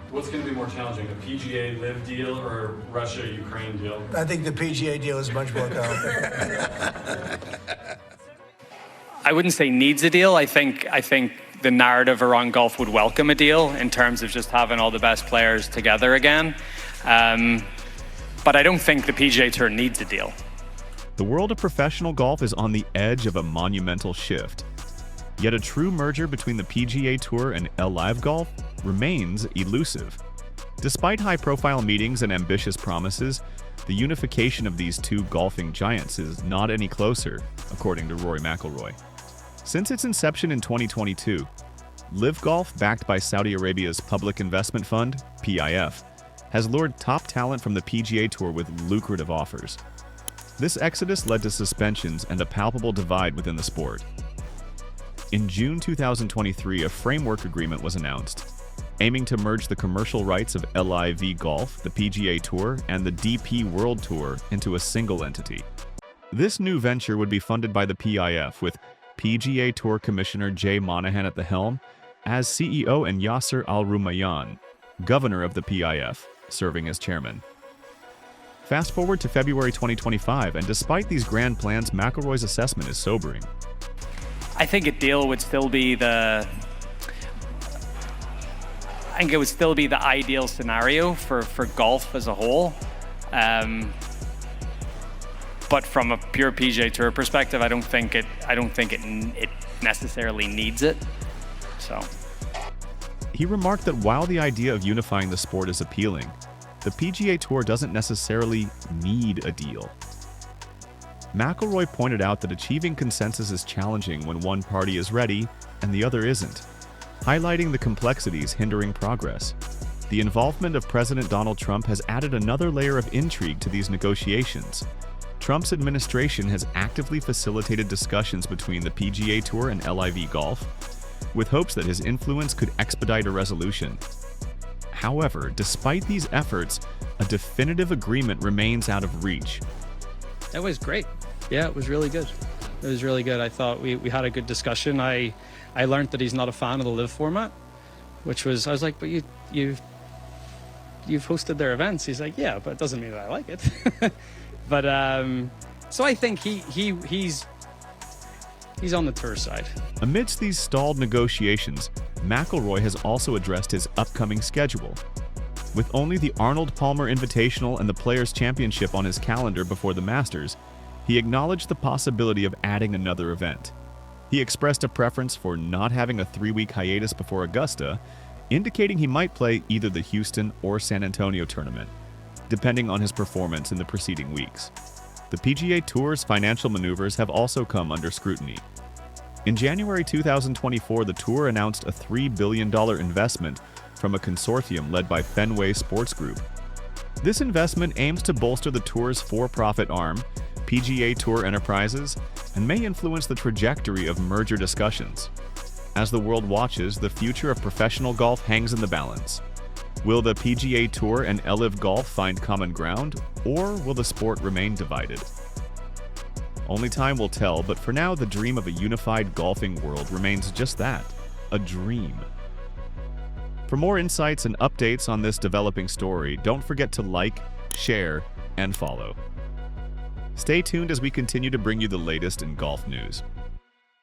What's going to be more challenging, a PGA LIV deal or a Russia-Ukraine deal? I think the PGA deal is much more complicated. I wouldn't say needs a deal. I think the narrative around golf would welcome a deal in terms of just having all the best players together again. But I don't think the PGA Tour needs a deal. The world of professional golf is on the edge of a monumental shift. Yet a true merger between the PGA Tour and LIV Golf remains elusive. Despite high-profile meetings and ambitious promises, the unification of these two golfing giants is not any closer, according to Rory McIlroy. Since its inception in 2022, LIV Golf, backed by Saudi Arabia's Public Investment Fund, PIF, has lured top talent from the PGA Tour with lucrative offers. This exodus led to suspensions and a palpable divide within the sport. In June 2023, a framework agreement was announced, aiming to merge the commercial rights of LIV Golf, the PGA Tour, and the DP World Tour into a single entity. This new venture would be funded by the PIF, with PGA Tour Commissioner Jay Monahan at the helm, as CEO, and Yasser Al-Rumayyan, governor of the PIF, serving as chairman. Fast forward to February 2025, and despite these grand plans, McIlroy's assessment is sobering. I think a deal would still be the ideal scenario for golf as a whole. But from a pure PGA Tour perspective, I don't think it necessarily needs it. So he remarked that while the idea of unifying the sport is appealing, the PGA Tour doesn't necessarily need a deal. McIlroy pointed out that achieving consensus is challenging when one party is ready and the other isn't, highlighting the complexities hindering progress. The involvement of President Donald Trump has added another layer of intrigue to these negotiations. Trump's administration has actively facilitated discussions between the PGA Tour and LIV Golf, with hopes that his influence could expedite a resolution. However, despite these efforts, a definitive agreement remains out of reach. That was great. Yeah, it was really good. It was really good. I thought we had a good discussion. I learned that he's not a fan of the LIV format, I was like, but you've hosted their events. He's like, yeah, but it doesn't mean that I like it. But so I think he's on the tour side. Amidst these stalled negotiations, McIlroy has also addressed his upcoming schedule. With only the Arnold Palmer Invitational and the Players' Championship on his calendar before the Masters, he acknowledged the possibility of adding another event. He expressed a preference for not having a 3-week hiatus before Augusta, indicating he might play either the Houston or San Antonio tournament, depending on his performance in the preceding weeks. The PGA Tour's financial maneuvers have also come under scrutiny. In January 2024, the Tour announced a $3 billion investment from a consortium led by Fenway Sports Group. This investment aims to bolster the Tour's for-profit arm, PGA Tour Enterprises, and may influence the trajectory of merger discussions. As the world watches, the future of professional golf hangs in the balance. Will the PGA Tour and LIV Golf find common ground, or will the sport remain divided? Only time will tell, but for now, the dream of a unified golfing world remains just that, a dream. For more insights and updates on this developing story, don't forget to like, share, and follow. Stay tuned as we continue to bring you the latest in golf news.